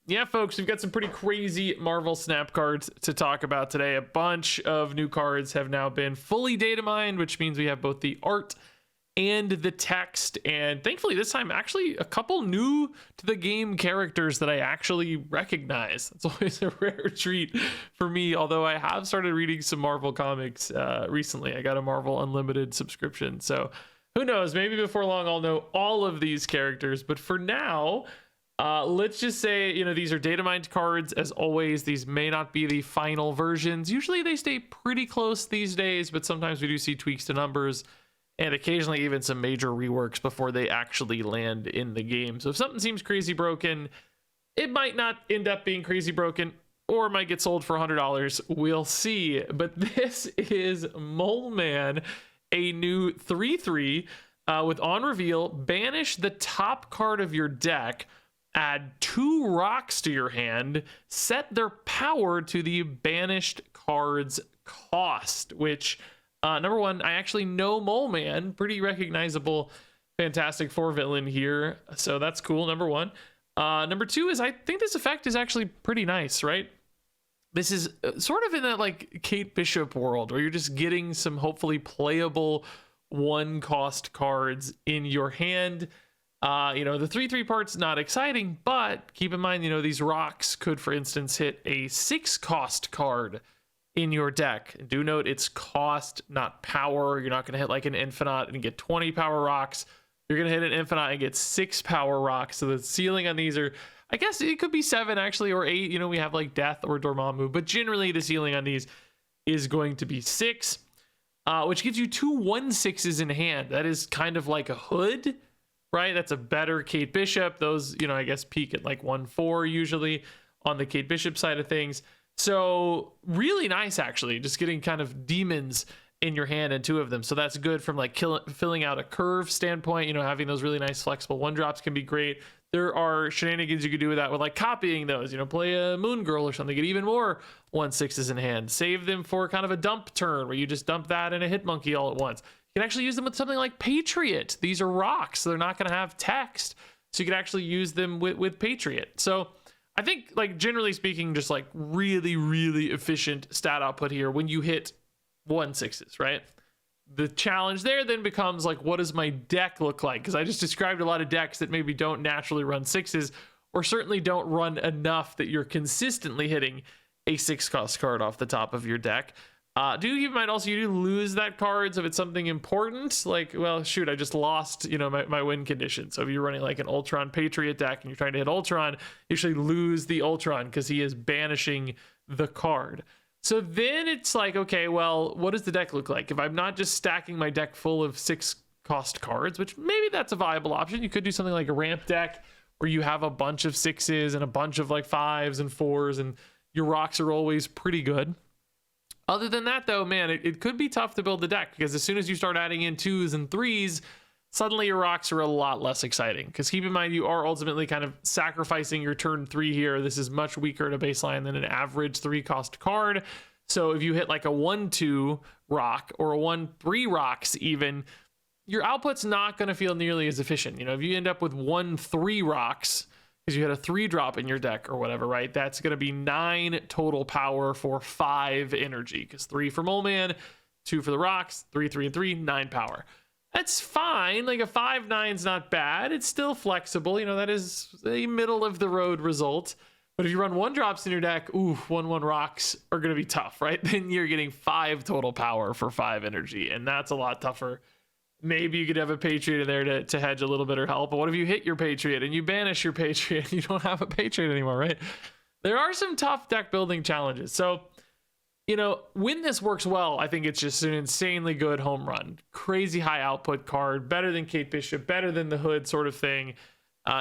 yeah, folks, we've got some pretty crazy Marvel Snap cards to talk about today. A bunch of new cards have now been fully data mined, which means we have both the art and the text, and thankfully this time actually a couple new to the game characters that I actually recognize. It's always a rare treat for me, although I have started reading some Marvel comics recently. I got a Marvel Unlimited subscription, so who knows, maybe before long I'll know all of these characters. But for now, let's just say, these are data mined cards. As always, these may not be the final versions. Usually they stay pretty close these days, but sometimes we do see tweaks to numbers and occasionally even some major reworks before they actually land in the game. So if something seems crazy broken, it might not end up being crazy broken, or it might get sold for $100. We'll see. But this is Mole Man, a new 3/3 with on reveal, banish the top card of your deck, add 2 rocks to your hand, set their power to the banished card's cost, which number one, I actually know Mole Man, pretty recognizable Fantastic Four villain here, so that's cool, number one. Number two is I think this effect is actually pretty nice, right? This is sort of in that like Kate Bishop world where you're just getting some hopefully playable 1-cost cards in your hand. The 3/3 part's not exciting, but keep in mind, these rocks could, for instance, hit a 6-cost card in your deck. Do note it's cost, not power. You're not going to hit like an infinite and get 20 power rocks. You're going to hit an infinite and get 6 power rocks. So the ceiling on these are, I guess it could be 7 actually, or 8. We have like Death or Dormammu, but generally the ceiling on these is going to be 6, which gives you 2 1/6s in hand. That is kind of like a hood, right? That's a better Kate Bishop. Those, I guess peak at like 1/4 usually on the Kate Bishop side of things. So really nice, actually, just getting kind of demons in your hand and 2 of them. So that's good from like filling out a curve standpoint. Having those really nice flexible 1-drops can be great. There are shenanigans you could do with that, with like copying those, play a Moon Girl or something, get even more 1/6s in hand. Save them for kind of a dump turn where you just dump that and a Hit Monkey all at once. You can actually use them with something like Patriot. These are rocks, so they're not going to have text. So you can actually use them with Patriot. So I think, like, generally speaking, just like really, really efficient stat output here when you hit 1/6s, right? The challenge there then becomes like, what does my deck look like? Because I just described a lot of decks that maybe don't naturally run 6s, or certainly don't run enough that you're consistently hitting a 6-cost card off the top of your deck. Do keep in mind also, you do lose that card, so if it's something important, like, well, shoot, I just lost, my win condition. So if you're running like an Ultron Patriot deck and you're trying to hit Ultron, you actually lose the Ultron because he is banishing the card. So then it's like, okay, well, what does the deck look like? If I'm not just stacking my deck full of 6-cost cards, which maybe that's a viable option. You could do something like a ramp deck where you have a bunch of 6s and a bunch of like 5s and 4s, and your rocks are always pretty good. Other than that, though, man, it could be tough to build the deck, because as soon as you start adding in 2s and 3s, suddenly your rocks are a lot less exciting. Because keep in mind, you are ultimately kind of sacrificing your turn 3 here. This is much weaker to baseline than an average 3-cost card. So if you hit like a 1/2 rock or a 1/3 rocks even, your output's not going to feel nearly as efficient. If you end up with 1/3 rocks because you had a 3-drop in your deck or whatever, right? That's going to be 9 total power for 5 energy, because 3 for Mole Man, 2 for the rocks, 3, 3, and 3, 9 power. That's fine. Like a 5/9's not bad. It's still flexible. That is a middle of the road result. But if you run 1-drops in your deck, 1/1 rocks are going to be tough, right? Then you're getting 5 total power for 5 energy, and that's a lot tougher. Maybe you could have a Patriot in there to hedge a little bit or help. But what if you hit your Patriot and you banish your Patriot and you don't have a Patriot anymore, right? There are some tough deck building challenges. So, when this works well, I think it's just an insanely good home run. Crazy high output card, better than Kate Bishop, better than the Hood sort of thing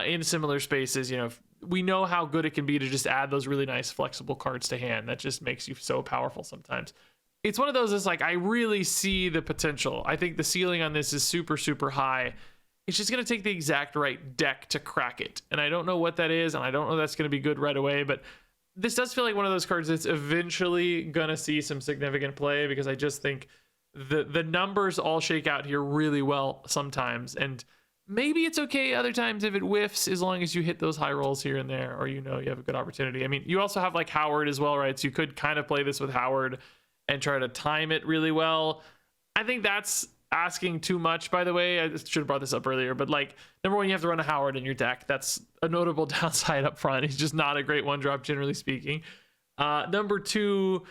in similar spaces. We know how good it can be to just add those really nice flexible cards to hand. That just makes you so powerful sometimes. It's one of those that's like, I really see the potential. I think the ceiling on this is super, super high. It's just going to take the exact right deck to crack it. And I don't know what that is, and I don't know that's going to be good right away, but this does feel like one of those cards that's eventually going to see some significant play, because I just think the numbers all shake out here really well sometimes. And maybe it's okay other times if it whiffs, as long as you hit those high rolls here and there, or you have a good opportunity. I mean, you also have like Howard as well, right? So you could kind of play this with Howard and try to time it really well. I think that's asking too much, by the way. I should have brought this up earlier, but like, number one, you have to run a Howard in your deck. That's a notable downside up front. He's just not a great one drop, generally speaking. Number two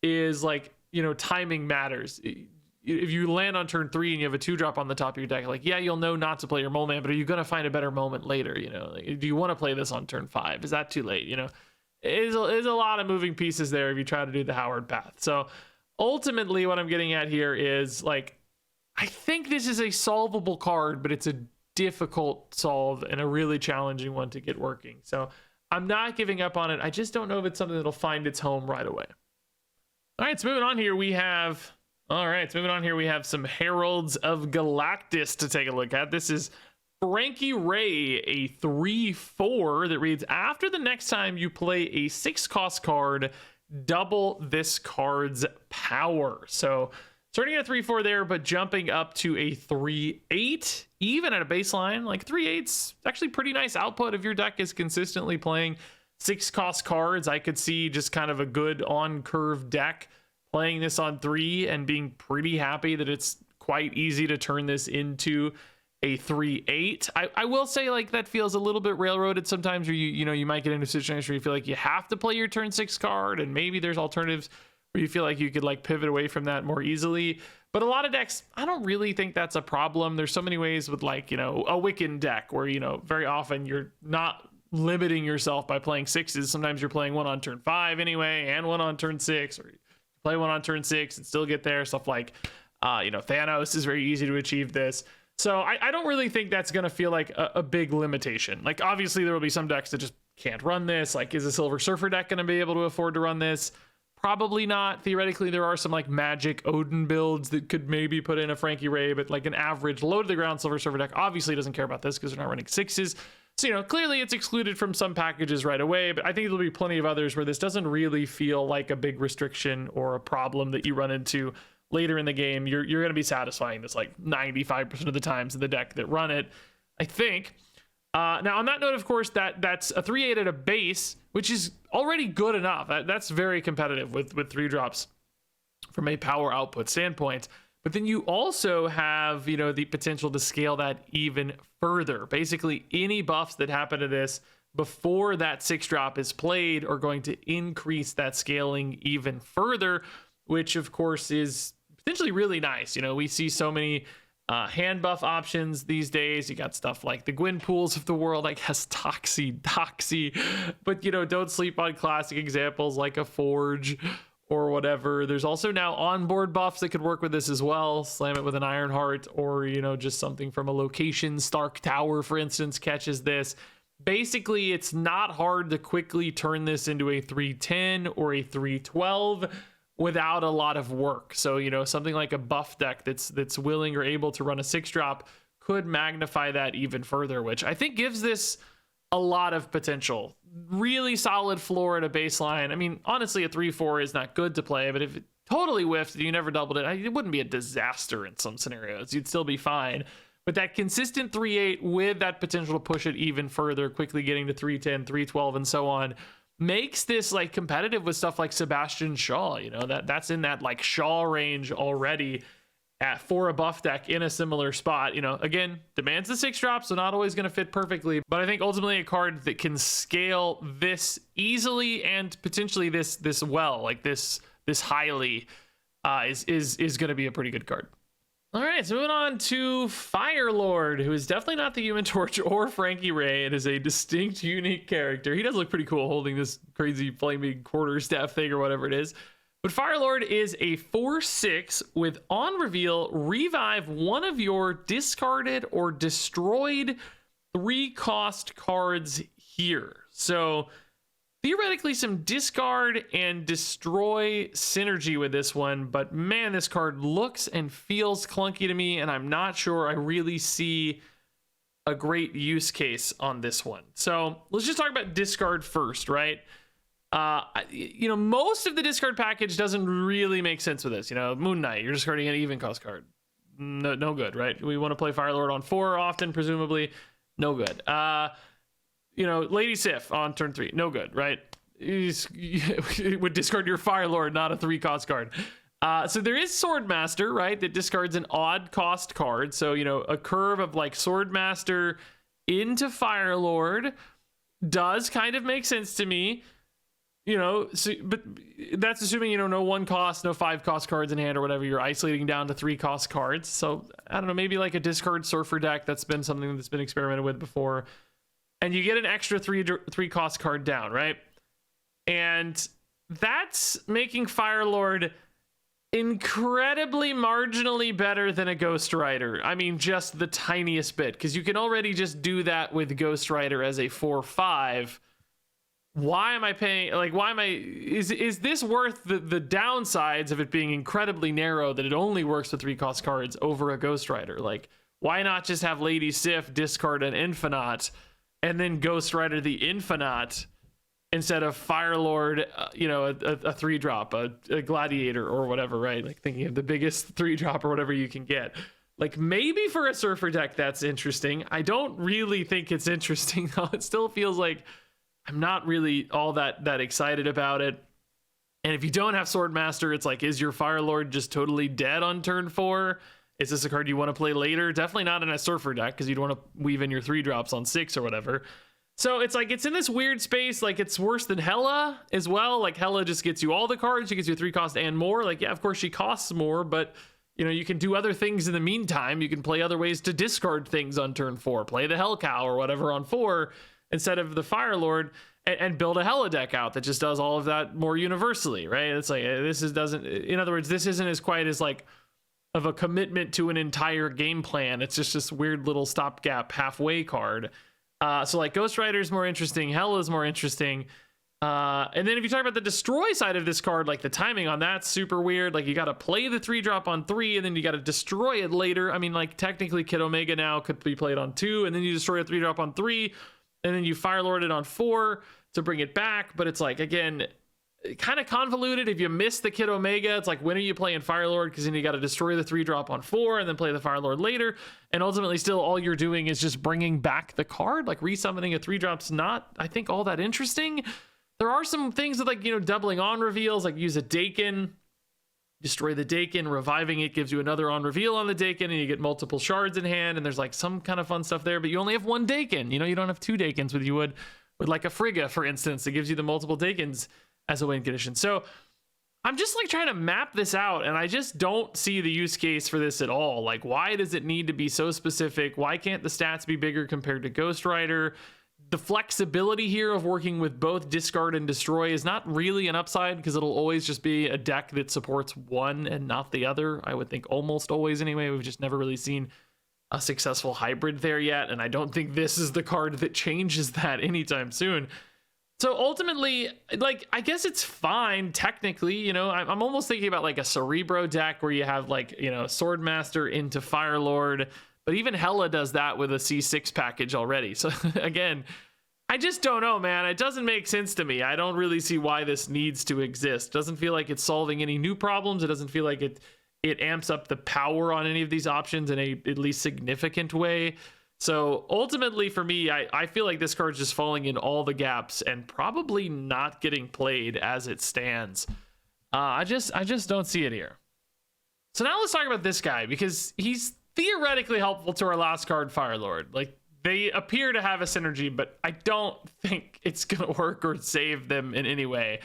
is like, timing matters. If you land on turn 3 and you have a 2-drop on the top of your deck, like, yeah, you'll know not to play your Mole Man, but are you going to find a better moment later? Like, do you want to play this on turn 5? Is that too late? It's a lot of moving pieces there if you try to do the Howard path. So ultimately what I'm getting at here is like, I think this is a solvable card, but it's a difficult solve and a really challenging one to get working. So I'm not giving up on it. I just don't know if it's something that'll find its home right away. All right, so moving on here, we have some Heralds of Galactus to take a look at. This is Frankie Raye, a 3/4 that reads, after the next time you play a 6-cost card, double this card's power. So starting at 3/4 there, but jumping up to a 3/8, even at a baseline. Like 3/8's actually pretty nice output if your deck is consistently playing 6-cost cards. I could see just kind of a good on-curve deck playing this on 3 and being pretty happy that it's quite easy to turn this into a 3/8. I will say, like, that feels a little bit railroaded sometimes, where you might get into a situation where you feel like you have to play your turn 6 card, and maybe there's alternatives where you feel like you could like pivot away from that more easily. But a lot of decks, I don't really think that's a problem. There's so many ways with like, a Wiccan deck where, very often you're not limiting yourself by playing 6s. Sometimes you're playing one on turn 5 anyway, and one on turn 6, or you play one on turn 6 and still get there. Stuff like, Thanos is very easy to achieve this. So I don't really think that's going to feel like a big limitation. Like, obviously there will be some decks that just can't run this. Like, is a Silver Surfer deck going to be able to afford to run this? Probably not. Theoretically, there are some like Magic Odin builds that could maybe put in a Frankie Raye, but like an average low to the ground Silver Surfer deck obviously doesn't care about this because they're not running 6s. So, clearly it's excluded from some packages right away, but I think there'll be plenty of others where this doesn't really feel like a big restriction or a problem that you run into later in the game. You're going to be satisfying this like 95% of the times in the deck that run it, I think. Now, on that note, of course, that's a 3/8 at a base, which is already good enough. That's very competitive with 3-drops from a power output standpoint. But then you also have, the potential to scale that even further. Basically, any buffs that happen to this before that 6-drop is played are going to increase that scaling even further, which, of course, is potentially really nice. We see so many hand buff options these days. You got stuff like the Gwyn Pools of the world, I guess, Doxy, but don't sleep on classic examples like a Forge or whatever. There's also now onboard buffs that could work with this as well. Slam it with an Ironheart, or just something from a location. Stark Tower, for instance, catches this. Basically, it's not hard to quickly turn this into a 3/10 or a 3/12 without a lot of work. So, something like a buff deck that's willing or able to run a 6-drop could magnify that even further, which I think gives this a lot of potential. Really solid floor at a baseline. I mean, honestly, a 3/4 is not good to play, but if it totally whiffed and you never doubled it, it wouldn't be a disaster in some scenarios. You'd still be fine. But that consistent 3/8 with that potential to push it even further, quickly getting to 3/10, 3/12, and so on, makes this like competitive with stuff like Sebastian Shaw. That's in that like Shaw range already for a buff deck in a similar spot. Again, demands the 6-drop, so not always going to fit perfectly, but I think ultimately a card that can scale this easily and potentially this well, like this highly, is going to be a pretty good card. All right, so moving on to Firelord, who is definitely not the Human Torch or Frankie Raye. It is a distinct, unique character. He does look pretty cool holding this crazy flaming quarterstaff thing or whatever it is. But Firelord is a 4/6 with, on reveal, revive one of your discarded or destroyed 3-cost cards here. So theoretically, some discard and destroy synergy with this one, but man, this card looks and feels clunky to me, and I'm not sure I really see a great use case on this one. So let's just talk about discard first, right? Most of the discard package doesn't really make sense with this. Moon Knight, you're discarding an even cost card. no good, right? We want to play Firelord on 4 often, presumably. No good. You know, Lady Sif on turn 3. No good, right? It would discard your Firelord, not a 3-cost card. So there is Swordmaster, right? That discards an odd cost card. So, you know, a curve of like Swordmaster into Firelord does kind of make sense to me. You know, so, but that's assuming, you know, no 1-cost, no 5-cost cards in hand or whatever. You're isolating down to 3-cost cards. So I don't know, maybe like a discard Surfer deck. That's been something that's been experimented with before. And you get an extra 3-cost card down, right? And that's making Firelord incredibly marginally better than a Ghost Rider. I mean, just the tiniest bit, because you can already just do that with Ghost Rider as a 4/5. Why am I paying, like, why am I, is this worth the downsides of it being incredibly narrow, that it only works with 3-cost cards over a Ghost Rider? Like, why not just have Lady Sif discard an Infinite and then Ghost Rider the Infinite instead of Firelord, you know, a 3-drop, a Gladiator or whatever, right? Like, thinking of the biggest 3-drop or whatever you can get. Like, maybe for a Surfer deck that's interesting. I don't really think it's interesting, though. It still feels like I'm not really all that excited about it. And if you don't have Swordmaster, it's like, is your Firelord just totally dead on turn 4? Is this a card you want to play later? Definitely not in a Surfer deck, because you'd want to weave in your 3-drops on 6 or whatever. So it's like, it's in this weird space. Like, it's worse than Hela as well. Like, Hela just gets you all the cards. She gets you 3-cost and more. Like, yeah, of course she costs more, but you know, you can do other things in the meantime. You can play other ways to discard things on turn 4. Play the Hell Cow or whatever on 4 instead of the Firelord, and build a Hela deck out that just does all of that more universally, right? It's like, in other words, this isn't as quite as like of a commitment to an entire game plan. It's just this weird little stopgap halfway card. So like Ghost Rider is more interesting, Hela is more interesting. And then if you talk about the destroy side of this card, like the timing on that's super weird. Like, you got to play the 3-drop on 3 and then you got to destroy it later. I mean, like, technically Kid Omega now could be played on 2 and then you destroy a 3-drop on 3 and then you Firelord it on 4 to bring it back. But it's like, again, kind of convoluted. If you miss the Kid Omega, it's like, when are you playing Firelord? Because then you got to destroy the 3-drop on 4 and then play the Firelord later. And ultimately still all you're doing is just bringing back the card. Like, resummoning a 3-drop's not, I think, all that interesting. There are some things with, like, you know, doubling on reveals, like use a Dakin, destroy the Dakin, reviving it gives you another on reveal on the Dakin, and you get multiple shards in hand, and there's like some kind of fun stuff there, but you only have 1 Dakin. You know, you don't have 2 Dakins with you would with like a Frigga, for instance. It gives you the multiple Dakins as a win condition. So I'm just like trying to map this out, and I just don't see the use case for this at all. Like, why does it need to be so specific? Why can't the stats be bigger compared to Ghost Rider? The flexibility here of working with both discard and destroy is not really an upside, because it'll always just be a deck that supports one and not the other. I would think almost always anyway. We've just never really seen a successful hybrid there yet, and I don't think this is the card that changes that anytime soon. So ultimately, like, I guess it's fine technically. You know, I'm almost thinking about like a Cerebro deck where you have, like, you know, Swordmaster into Firelord. But even Hela does that with a C6 package already. So again, I just don't know, man. It doesn't make sense to me. I don't really see why this needs to exist. It doesn't feel like it's solving any new problems. It doesn't feel like it amps up the power on any of these options in a at least significant way. So ultimately for me, I feel like this card's just falling in all the gaps and probably not getting played as it stands. I just don't see it here. So now let's talk about this guy, because he's theoretically helpful to our last card, Firelord. Like, they appear to have a synergy, but I don't think it's gonna work or save them in any way.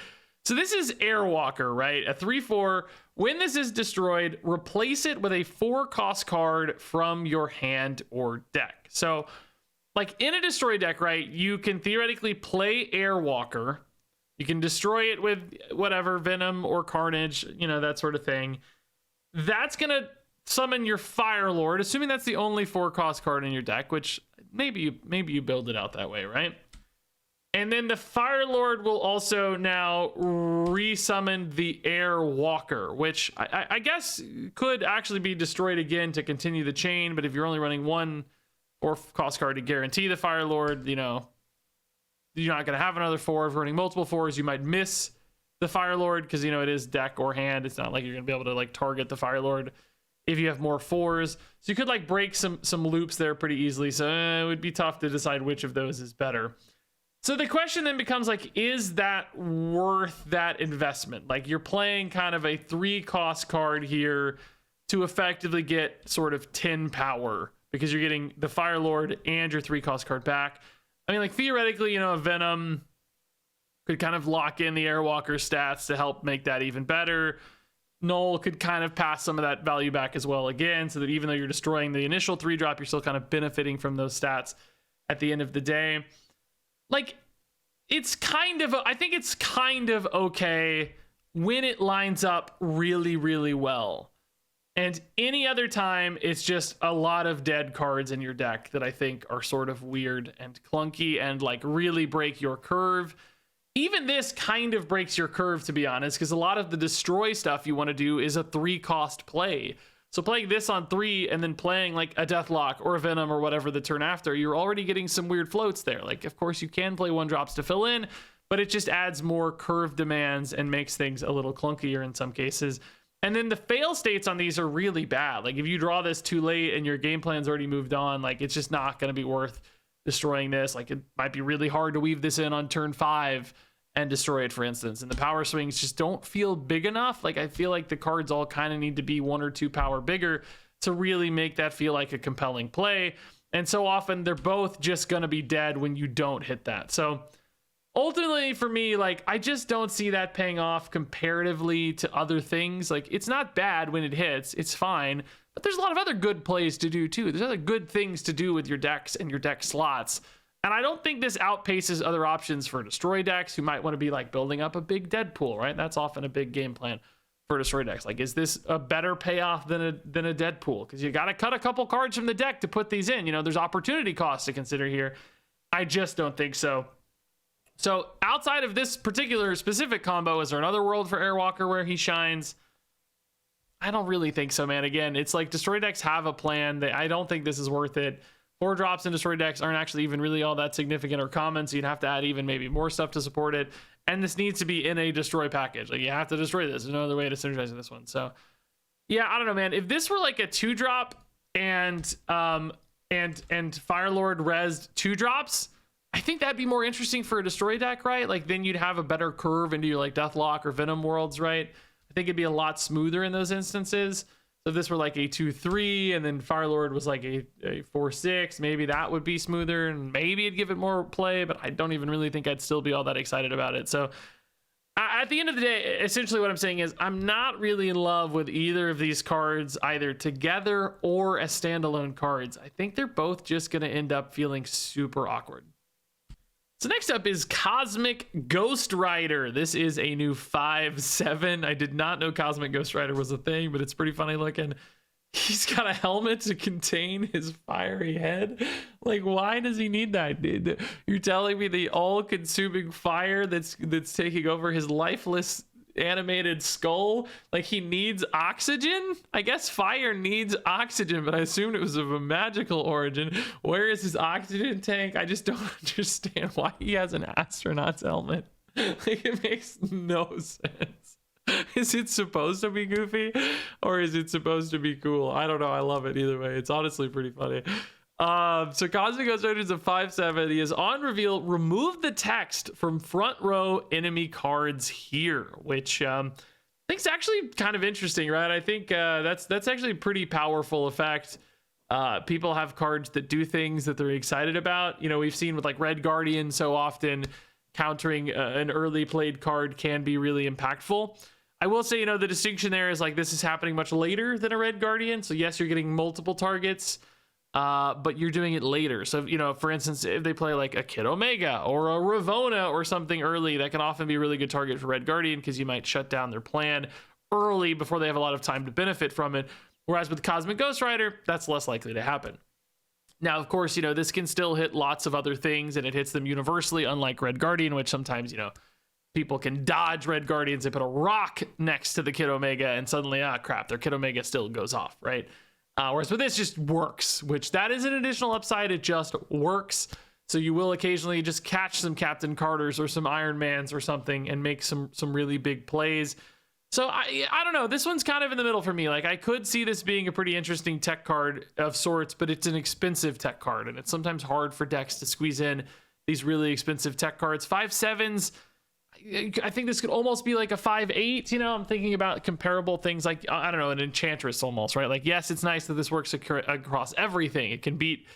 So this is Airwalker, right? A 3/4. When this is destroyed, replace it with a 4-cost card from your hand or deck. So, like, in a destroy deck, right, you can theoretically play Airwalker. You can destroy it with whatever, Venom or Carnage, you know, that sort of thing. That's gonna summon your Firelord, assuming that's the only 4-cost card in your deck, which maybe you build it out that way, right? And then the Firelord will also now resummon the Airwalker, which I guess could actually be destroyed again to continue the chain, but if you're only running 1 4-cost card to guarantee the Firelord, you know, you're not going to have another 4. If you're running multiple 4s, you might miss the Firelord, because, you know, it is deck or hand. It's not like you're going to be able to, like, target the Firelord if you have more 4s. So you could like break some loops there pretty easily. So it would be tough to decide which of those is better. So the question then becomes like, is that worth that investment? Like you're playing kind of a 3-cost card here to effectively get sort of 10 power because you're getting the Firelord and your 3-cost card back. I mean, like theoretically, you know, a Venom could kind of lock in the Airwalker stats to help make that even better. Null could kind of pass some of that value back as well again, so that even though you're destroying the initial 3-drop, you're still kind of benefiting from those stats at the end of the day. Like, it's kind of, I think it's kind of okay when it lines up really, really well. And any other time, it's just a lot of dead cards in your deck that I think are sort of weird and clunky and like really break your curve. Even this kind of breaks your curve, to be honest, because a lot of the destroy stuff you want to do is a 3-cost play. So playing this on 3 and then playing like a Deathlock or a Venom or whatever the turn after, you're already getting some weird floats there. Like, of course, you can play 1-drops to fill in, but it just adds more curve demands and makes things a little clunkier in some cases. And then the fail states on these are really bad. Like if you draw this too late and your game plan's already moved on, like it's just not going to be worth destroying this. Like it might be really hard to weave this in on turn 5 and destroy it, for instance. And the power swings just don't feel big enough. Like I feel like the cards all kind of need to be 1 or 2 power bigger to really make that feel like a compelling play. And so often they're both just going to be dead when you don't hit that. So ultimately for me, like I just don't see that paying off comparatively to other things. Like it's not bad when it hits, it's fine, but there's a lot of other good plays to do too. There's other good things to do with your decks and your deck slots. And I don't think this outpaces other options for destroy decks who might want to be like building up a big Deadpool, right? That's often a big game plan for destroy decks. Like, is this a better payoff than a Deadpool? Because you got to cut a couple cards from the deck to put these in. You know, there's opportunity costs to consider here. I just don't think so. So outside of this particular specific combo, is there another world for Airwalker where he shines? I don't really think so, man. Again, it's like destroy decks have a plan. I don't think this is worth it. 4-drops in destroy decks aren't actually even really all that significant or common, so you'd have to add even maybe more stuff to support it. And this needs to be in a destroy package. Like you have to destroy this. There's no other way to synergize this one. So yeah, I don't know, man. If this were like a 2-drop and Firelord resed 2-drops, I think that'd be more interesting for a destroy deck, right? Like then you'd have a better curve into your like Deathlock or Venom worlds, right? I think it'd be a lot smoother in those instances. So if this were like a 2-3 and then Firelord was like a 4-6, maybe that would be smoother and maybe it'd give it more play, but I don't even really think I'd still be all that excited about it. So at the end of the day, essentially what I'm saying is I'm not really in love with either of these cards, either together or as standalone cards. I think they're both just going to end up feeling super awkward. So next up is Cosmic Ghost Rider. This is a new 5/7. I did not know Cosmic Ghost Rider was a thing, but it's pretty funny looking. He's got a helmet to contain his fiery head. Like, why does he need that, dude? You're telling me the all-consuming fire that's taking over his lifeless animated skull, like he needs oxygen? I guess fire needs oxygen, but I assumed it was of a magical origin. Where is his oxygen tank? I just don't understand why he has an astronaut's helmet. Like, it makes no sense. Is it supposed to be goofy or is it supposed to be cool? I don't know. I love it either way. It's honestly pretty funny. So Cosmic Ghost Rider is a 5/7. He is on reveal. Remove the text from front row enemy cards here, which I think is actually kind of interesting, right? I think that's actually a pretty powerful effect. People have cards that do things that they're excited about. You know, we've seen with like Red Guardian so often countering an early played card can be really impactful. I will say, you know, the distinction there is like this is happening much later than a Red Guardian. So yes, you're getting multiple targets. But you're doing it later. So, you know, for instance, if they play like a Kid Omega or a Ravona or something early, that can often be a really good target for Red Guardian because you might shut down their plan early before they have a lot of time to benefit from it. Whereas with Cosmic Ghost Rider, that's less likely to happen. Now, of course, you know, this can still hit lots of other things and it hits them universally, unlike Red Guardian, which sometimes, you know, people can dodge Red Guardians and put a rock next to the Kid Omega and suddenly, crap, their Kid Omega still goes off, right? Whereas with this just works, which that is an additional upside. It just works. So you will occasionally just catch some Captain Carters or some Iron Mans or something and make some really big plays. So I don't know. This one's kind of in the middle for me. Like, I could see this being a pretty interesting tech card of sorts, but it's an expensive tech card, and it's sometimes hard for decks to squeeze in these really expensive tech cards. 5/7s, I think this could almost be like a 5/8. You know, I'm thinking about comparable things like, I don't know, an Enchantress almost, right? Like, yes, it's nice that this works across everything. It can beat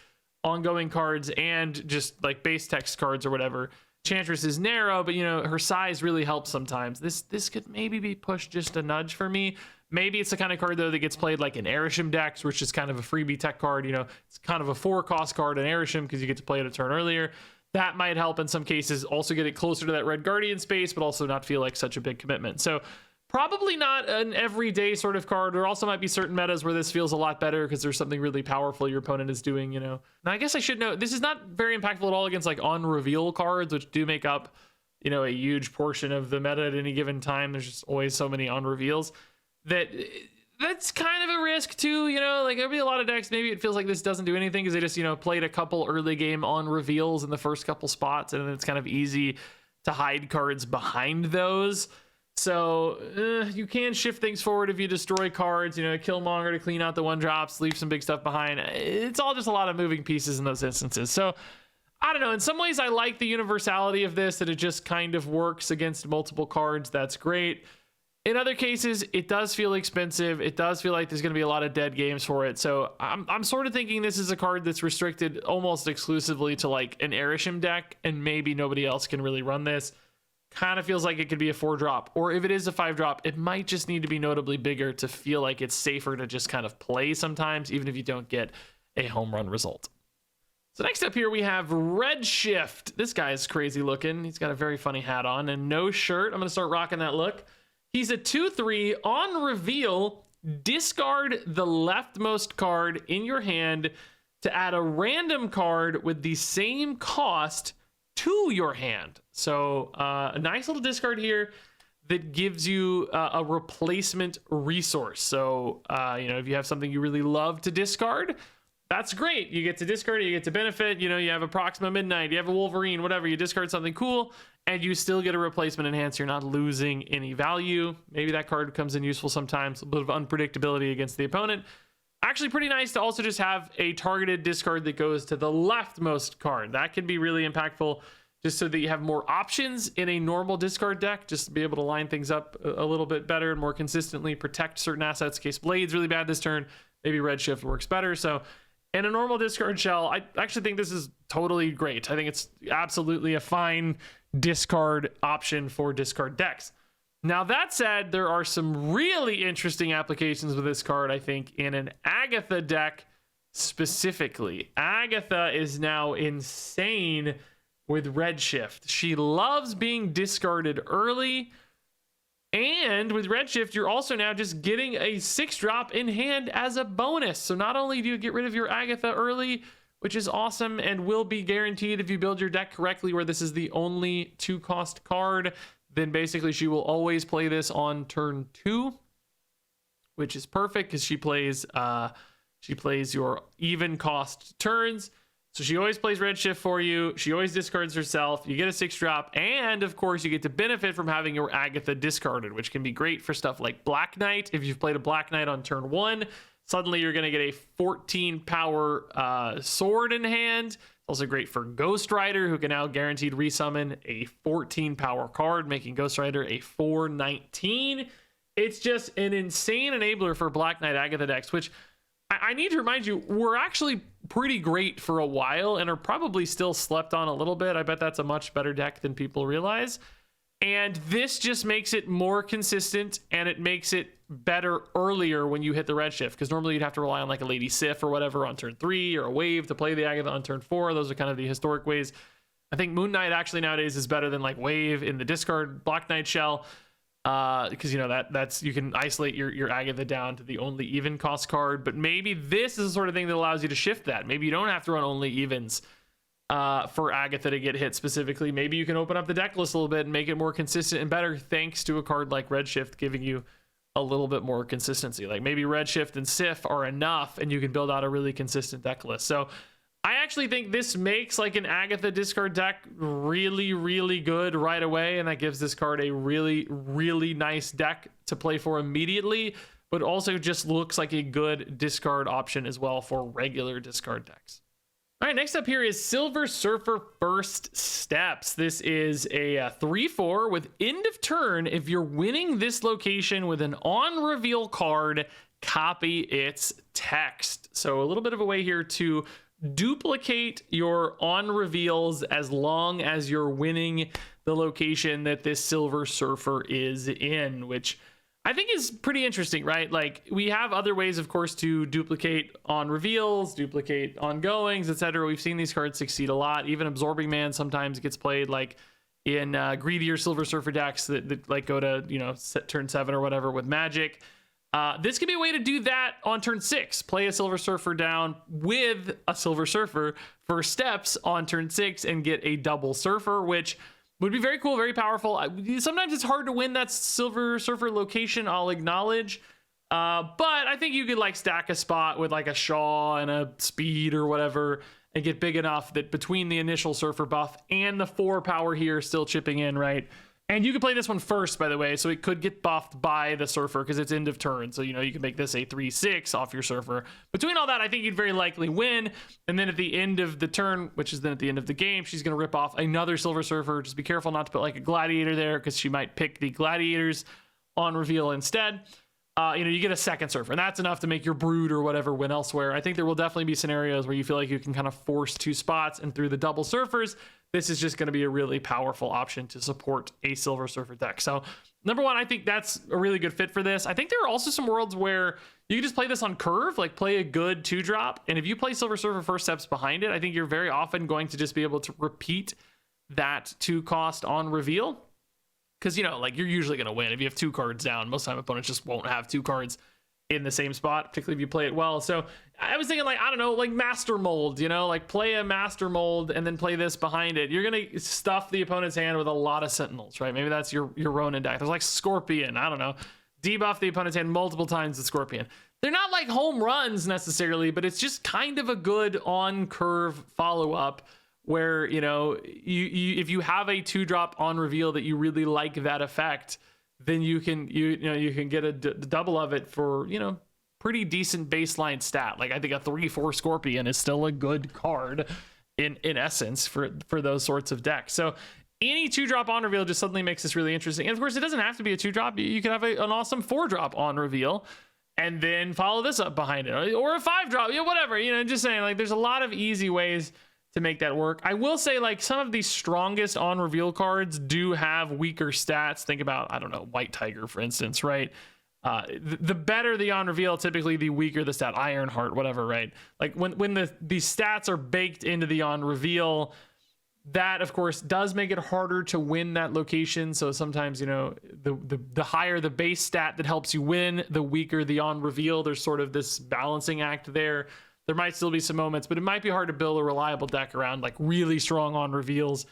ongoing cards and just like base text cards or whatever. Enchantress is narrow, but you know, her size really helps sometimes. This could maybe be pushed just a nudge for me. Maybe it's the kind of card though that gets played like in Airsham decks, which is kind of a freebie tech card. You know, it's kind of a 4-cost card in Airsham because you get to play it a turn earlier. That might help in some cases. Also get it closer to that red guardian space, but also not feel like such a big commitment. So probably not an everyday sort of card. There also might be certain metas where this feels a lot better because there's something really powerful your opponent is doing, you know. Now, I guess I should note, this is not very impactful at all against like on-reveal cards, which do make up, you know, a huge portion of the meta at any given time. There's just always so many on-reveals that's kind of a risk too, you know. Like, there'll be a lot of decks, maybe it feels like this doesn't do anything because they just, you know, played a couple early game on-reveals in the first couple spots, and then it's kind of easy to hide cards behind those. So you can shift things forward if you destroy cards, you know, Killmonger to clean out the 1-drops, leave some big stuff behind. It's all just a lot of moving pieces in those instances. So I don't know. In some ways, I like the universality of this, that it just kind of works against multiple cards. That's great. In other cases, it does feel expensive. It does feel like there's going to be a lot of dead games for it. So I'm sort of thinking this is a card that's restricted almost exclusively to like an Airsham deck, and maybe nobody else can really run this. Kind of feels like it could be a 4-drop, or if it is a 5-drop, it might just need to be notably bigger to feel like it's safer to just kind of play sometimes, even if you don't get a home run result. So next up here we have Redshift. This guy is crazy looking. He's got a very funny hat on and no shirt. I'm going to start rocking that look. He's a 2/3 on reveal. Discard the leftmost card in your hand to add a random card with the same cost to your hand. So a nice little discard here that gives you a replacement resource. So you know, if you have something you really love to discard, that's great. You get to discard it, you get to benefit. You know, you have a Proxima Midnight, you have a Wolverine, whatever. You discard something cool, and you still get a replacement enhance. You're not losing any value. Maybe that card comes in useful sometimes. A bit of unpredictability against the opponent. Actually pretty nice to also just have a targeted discard that goes to the leftmost card. That can be really impactful, just so that you have more options in a normal discard deck, just to be able to line things up a little bit better and more consistently protect certain assets in case Blade's really bad this turn. Maybe Redshift works better. So in a normal discard shell, I actually think this is totally great. I think it's absolutely a fine discard option for discard decks. Now, that said, there are some really interesting applications with this card, I think, in an Agatha deck specifically. Agatha is now insane with Redshift. She loves being discarded early. And with Redshift, you're also now just getting a 6-drop in hand as a bonus. So not only do you get rid of your Agatha early, which is awesome and will be guaranteed if you build your deck correctly, where this is the only 2-cost card, then basically she will always play this on turn 2, which is perfect because she plays your even cost turns. So she always plays Redshift for you. She always discards herself. You get a 6-drop. And of course, you get to benefit from having your Agatha discarded, which can be great for stuff like Black Knight. If you've played a Black Knight on turn 1, suddenly you're going to get a 14 power sword in hand. It's also great for Ghost Rider, who can now guaranteed resummon a 14 power card, making Ghost Rider a 4/19. It's just an insane enabler for Black Knight Agatha decks, which I need to remind you, were actually pretty great for a while and are probably still slept on a little bit. I bet that's a much better deck than people realize. And this just makes it more consistent, and it makes it better earlier when you hit the Redshift, because normally you'd have to rely on like a Lady Sif or whatever on turn 3, or a Wave to play the Agatha on turn 4. Those are kind of the historic ways. I think Moon Knight actually nowadays is better than like Wave in the discard Black Knight shell. Because you know that's you can isolate your Agatha down to the only even cost card, but maybe this is the sort of thing that allows you to shift that. Maybe you don't have to run only evens for Agatha to get hit specifically. Maybe you can open up the deck list a little bit and make it more consistent and better, thanks to a card like Redshift giving you a little bit more consistency. Like maybe Redshift and Sif are enough, and you can build out a really consistent deck list. So I actually think this makes like an Agatha discard deck really, really good right away, and that gives this card a really, really nice deck to play for immediately, but also just looks like a good discard option as well for regular discard decks. All right, next up here is Silver Surfer First Steps. This is a 3/4 with end of turn. If you're winning this location with an on reveal card, copy its text. So a little bit of a way here to duplicate your on reveals as long as you're winning the location that this Silver Surfer is in, which I think is pretty interesting, right? Like, we have other ways, of course, to duplicate on reveals, duplicate ongoings, etc. We've seen these cards succeed a lot. Even Absorbing Man sometimes gets played like in greedier Silver Surfer decks that like go to, you know, turn 7 or whatever with Magic. This could be a way to do that on turn 6. Play a Silver Surfer down with a Silver Surfer for steps on turn 6 and get a double Surfer, which would be very cool, very powerful. Sometimes it's hard to win that Silver Surfer location, I'll acknowledge. But I think you could like stack a spot with like a Shaw and a Speed or whatever and get big enough that between the initial Surfer buff and the 4 power here still chipping in, right? And you can play this one first, by the way, so it could get buffed by the Surfer because it's end of turn. So, you know, you can make this a 3/6 off your Surfer. Between all that, I think you'd very likely win. And then at the end of the turn, which is then at the end of the game, she's going to rip off another Silver Surfer. Just be careful not to put like a Gladiator there because she might pick the Gladiators on reveal instead. You know, you get a second Surfer, and that's enough to make your Brood or whatever win elsewhere. I think there will definitely be scenarios where you feel like you can kind of force 2 spots, and through the double Surfers, this is just going to be a really powerful option to support a Silver Surfer deck. So, number one, I think that's a really good fit for this. I think there are also some worlds where you can just play this on curve, like play a good 2-drop, and if you play Silver Surfer First Steps behind it, I think you're very often going to just be able to repeat that 2 cost on reveal. Because, you know, like, you're usually going to win. If you have 2 cards down, most of the time opponents just won't have 2 cards in the same spot, particularly if you play it well. So I was thinking, like, I don't know, like Master Mold, you know, like play a Master Mold and then play this behind it. You're going to stuff the opponent's hand with a lot of Sentinels, right? Maybe that's your Ronin deck. There's like Scorpion, I don't know. Debuff the opponent's hand multiple times with Scorpion. They're not like home runs necessarily, but it's just kind of a good on-curve follow-up where, you know, if you have a 2-drop on reveal that you really like that effect, then you can get a double of it for, you know, pretty decent baseline stat. Like, I think a 3/4 Scorpion is still a good card in essence for those sorts of decks. So any 2-drop on reveal just suddenly makes this really interesting. And of course, it doesn't have to be a 2-drop. You can have an awesome 4-drop on reveal and then follow this up behind it, or a 5-drop, you know, whatever. You know, just saying, like, there's a lot of easy ways to make that work. I will say, like, some of the strongest on reveal cards do have weaker stats. Think about, I don't know, White Tiger, for instance, right? The better the on reveal, typically the weaker the stat. Ironheart, whatever, right? Like, when the stats are baked into the on reveal, that of course does make it harder to win that location. So sometimes, you know, the higher the base stat that helps you win, the weaker the on reveal. There's sort of this balancing act there. There might still be some moments, but it might be hard to build a reliable deck around like really strong on reveals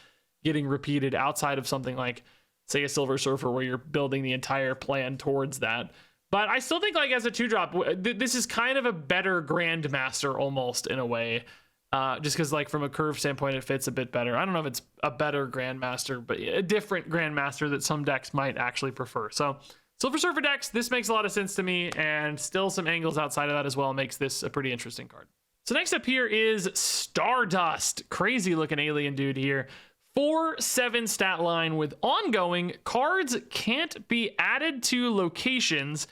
getting repeated outside of something like, say, a Silver Surfer where you're building the entire plan towards that. But I still think, like, as a 2-drop, this is kind of a better Grandmaster almost in a way, just because, like, from a curve standpoint, it fits a bit better. I don't know if it's a better Grandmaster, but a different Grandmaster that some decks might actually prefer. So Silver Surfer decks, this makes a lot of sense to me, and still some angles outside of that as well makes this a pretty interesting card. So next up here is Stardust. Crazy looking alien dude here. 4/7 stat line with ongoing. Cards can't be added to locations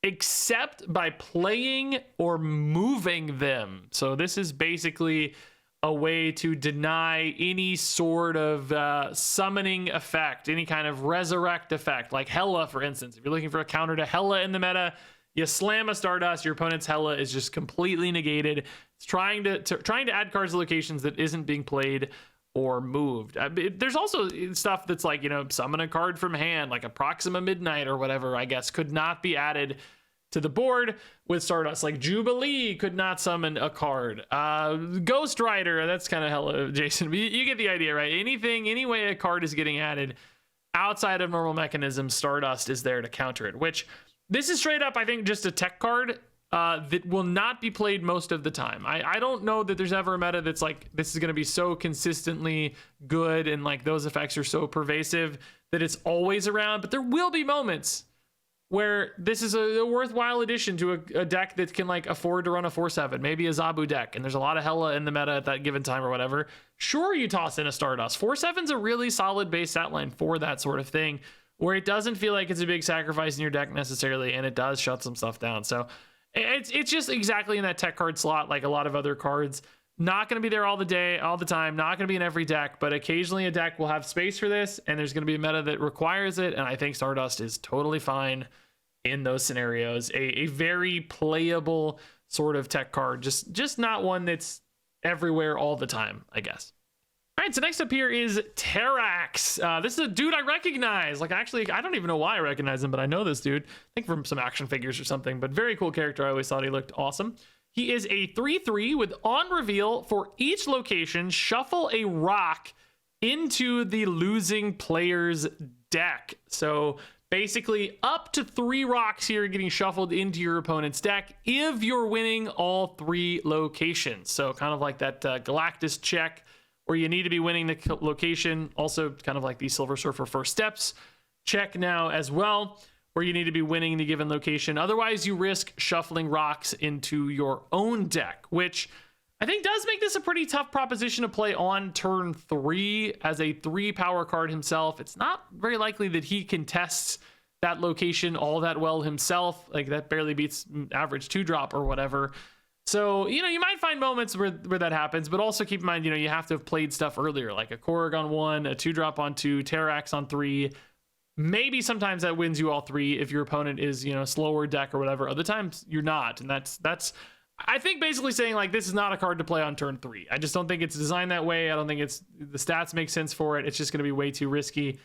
except by playing or moving them. So this is basically a way to deny any sort of summoning effect, any kind of resurrect effect, like Hela, for instance. If you're looking for a counter to Hela in the meta, you slam a Stardust, your opponent's Hela is just completely negated. It's trying to add cards to locations that isn't being played or moved. There's also stuff that's like, you know, summon a card from hand, like a Proxima Midnight or whatever, I guess, could not be added to the board with Stardust. Like Jubilee could not summon a card. Ghost Rider, that's kind of hella Jason. You get the idea, right? Any way a card is getting added outside of normal mechanisms, Stardust is there to counter it, which this is straight up, I think, just a tech card. that will not be played most of the time. I don't know that there's ever a meta that's like, this is going to be so consistently good and like those effects are so pervasive that it's always around, but there will be moments where this is a worthwhile addition to a deck that can like afford to run a 4/7, maybe a Zabu deck, and there's a lot of Hela in the meta at that given time or whatever. Sure, you toss in a Stardust. 4/7's a really solid base stat line for that sort of thing, where it doesn't feel like it's a big sacrifice in your deck necessarily, and it does shut some stuff down. So it's just exactly in that tech card slot, like a lot of other cards. Not going to be there all the time, not going to be in every deck, but occasionally a deck will have space for this, and there's going to be a meta that requires it, and I think Stardust is totally fine in those scenarios. A very playable sort of tech card, just not one that's everywhere all the time, I guess. All right, so next up here is Terrax. This is a dude I recognize. Like, actually, I don't even know why I recognize him, but I know this dude. I think from some action figures or something, but very cool character. I always thought he looked awesome. He is a 3/3 with on reveal for each location, shuffle a rock into the losing player's deck. So basically up to 3 rocks here getting shuffled into your opponent's deck if you're winning all 3 locations. So kind of like that Galactus check, where you need to be winning the location. Also kind of like the Silver Surfer First Steps check now as well, where you need to be winning the given location. Otherwise, you risk shuffling rocks into your own deck, which I think does make this a pretty tough proposition to play on turn 3 as a 3 power card himself. It's not very likely that he contests that location all that well himself. Like, that barely beats average 2-drop or whatever. So, you know, you might find moments where that happens, but also keep in mind, you know, you have to have played stuff earlier, like a Korg on 1, a 2-drop on 2, Terrax on 3. Maybe sometimes that wins you all 3 if your opponent is, you know, slower deck or whatever. Other times you're not. And that's I think basically saying like, this is not a card to play on turn 3. I just don't think it's designed that way. I don't think the stats make sense for it. It's just going to be way too risky.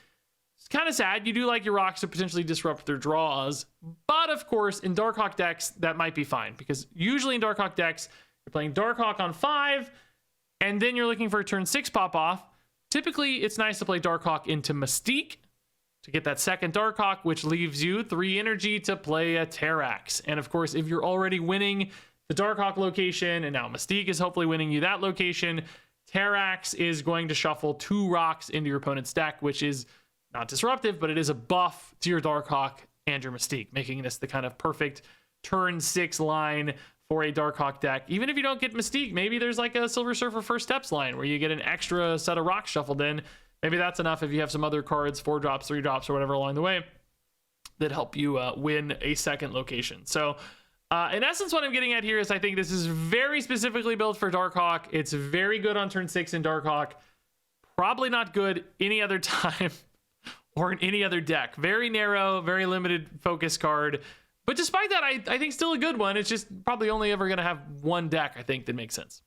It's kind of sad. You do like your rocks to potentially disrupt their draws, but of course in Darkhawk decks that might be fine, because usually in Darkhawk decks you're playing Darkhawk on 5 and then you're looking for a turn 6 pop off. Typically it's nice to play Darkhawk into Mystique to get that second Darkhawk, which leaves you 3 energy to play a Terrax. And of course, if you're already winning the Darkhawk location and now Mystique is hopefully winning you that location, Terrax is going to shuffle 2 rocks into your opponent's deck, which is not disruptive, but it is a buff to your Darkhawk and your Mystique, making this the kind of perfect turn 6 line for a Darkhawk deck. Even if you don't get Mystique, maybe there's like a Silver Surfer First Steps line where you get an extra set of rocks shuffled in. Maybe that's enough if you have some other cards, 4-drops, 3-drops, or whatever along the way that help you win a second location. So in essence, what I'm getting at here is I think this is very specifically built for Darkhawk. It's very good on turn 6 in Darkhawk. Probably not good any other time or in any other deck. Very narrow, very limited focus card. But despite that, I think still a good one. It's just probably only ever going to have one deck, I think, that makes sense.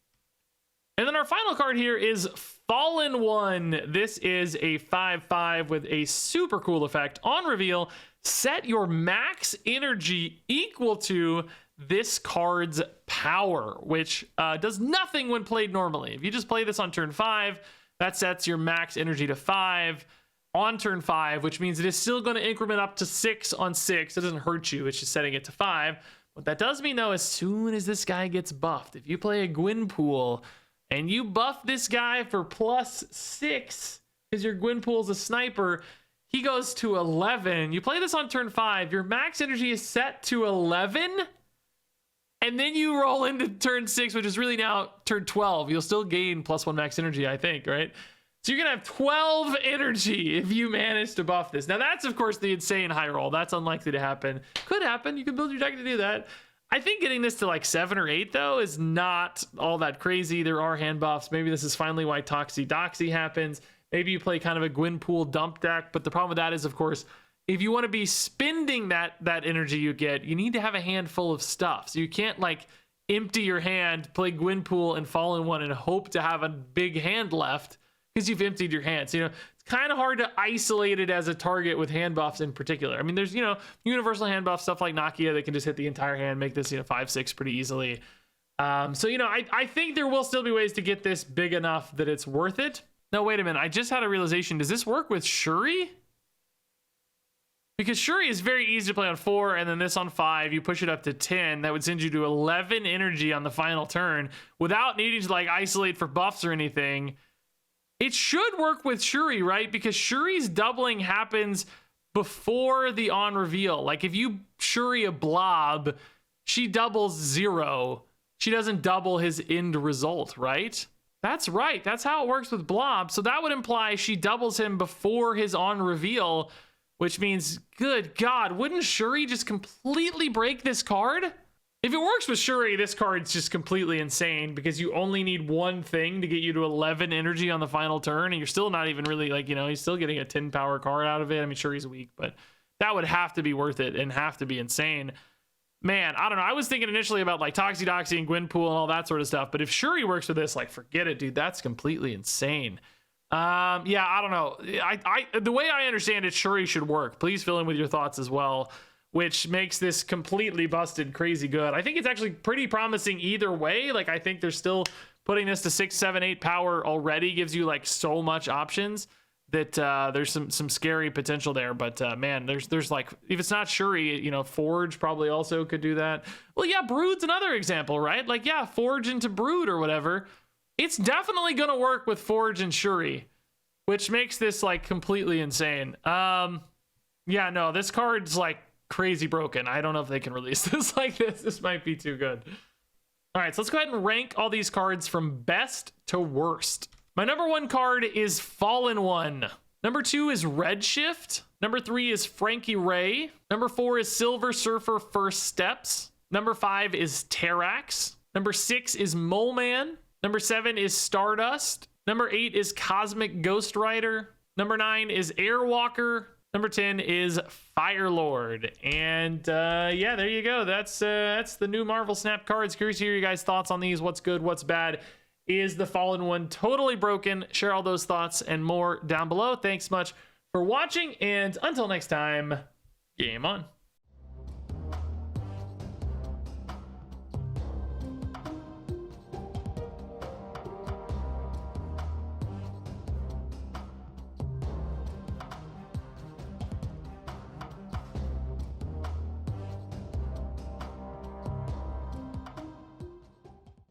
And then our final card here is Fallen One. This is a 5/5 with a super cool effect. On reveal, set your max energy equal to this card's power, which does nothing when played normally. If you just play this on turn 5, that sets your max energy to 5 on turn 5, which means it is still going to increment up to 6 on 6. It doesn't hurt you. It's just setting it to 5. What that does mean, though, as soon as this guy gets buffed, if you play a Gwynpool and you buff this guy for +6 because your Gwynpool's a sniper, he goes to 11. You play this on turn 5, your max energy is set to 11, and then you roll into turn 6, which is really now turn 12. You'll still gain +1 max energy, I think, right? So you're going to have 12 energy if you manage to buff this. Now, that's, of course, the insane high roll. That's unlikely to happen. Could happen. You can build your deck to do that. I think getting this to like 7 or 8, though, is not all that crazy. There are hand buffs. Maybe this is finally why Toxie Doxie happens. Maybe you play kind of a Gwynpool dump deck. But the problem with that is, of course, if you want to be spending that energy you get, you need to have a handful of stuff. So you can't like empty your hand, play Gwynpool and Fallen One and hope to have a big hand left, because you've emptied your hand. So, you know, it's kind of hard to isolate it as a target with hand buffs in particular. I mean, there's, you know, universal hand buff stuff like Nakia that can just hit the entire hand, make this, you know, 5/6 pretty easily. So, you know, I think there will still be ways to get this big enough that it's worth it. No, wait a minute. I just had a realization. Does this work with Shuri? because Shuri is very easy to play on 4, and then this on 5, you push it up to 10. That would send you to 11 energy on the final turn without needing to like isolate for buffs or anything. It should work with Shuri, right? Because Shuri's doubling happens before the on reveal. Like if you Shuri a blob, she doubles 0. She doesn't double his end result, right? That's right. That's how it works with Blob. So that would imply she doubles him before his on reveal, which means, good God, wouldn't Shuri just completely break this card? If it works with Shuri, this card's just completely insane because you only need one thing to get you to 11 energy on the final turn, and you're still not even really like, you know, he's still getting a 10 power card out of it. I mean, Shuri's weak, but that would have to be worth it and have to be insane. Man, I don't know. I was thinking initially about like Toxie and Gwenpool and all that sort of stuff, but if Shuri works with this, like, forget it, dude. That's completely insane. Yeah, I don't know. The way I understand it, Shuri should work. Please fill in with your thoughts as well, which makes this completely busted crazy good. I think it's actually pretty promising either way. Like, I think they're still putting this to 6, 7, 8 power already gives you like so much options that there's some scary potential there. But man, there's like, if it's not Shuri, you know, Forge probably also could do that. Well, yeah, Brood's another example, right? Like, yeah, Forge into Brood or whatever. It's definitely gonna work with Forge and Shuri, which makes this like completely insane. Yeah, no, this card's like crazy broken. I don't know if they can release this like this. This might be too good. All right, so let's go ahead and rank all these cards from best to worst. My number 1 card is Fallen One. Number 2 is Redshift. Number 3 is Frankie Raye. Number 4 is Silver Surfer First Steps. Number 5 is Terrax. Number 6 is Mole Man. Number 7 is Stardust. Number 8 is Cosmic Ghost Rider. Number 9 is Airwalker. Number 10 is Firelord. And yeah, there you go. That's the new Marvel Snap cards. Curious to hear you guys' thoughts on these. What's good? What's bad? Is the Fallen One totally broken? Share all those thoughts and more down below. Thanks much for watching, and until next time, game on.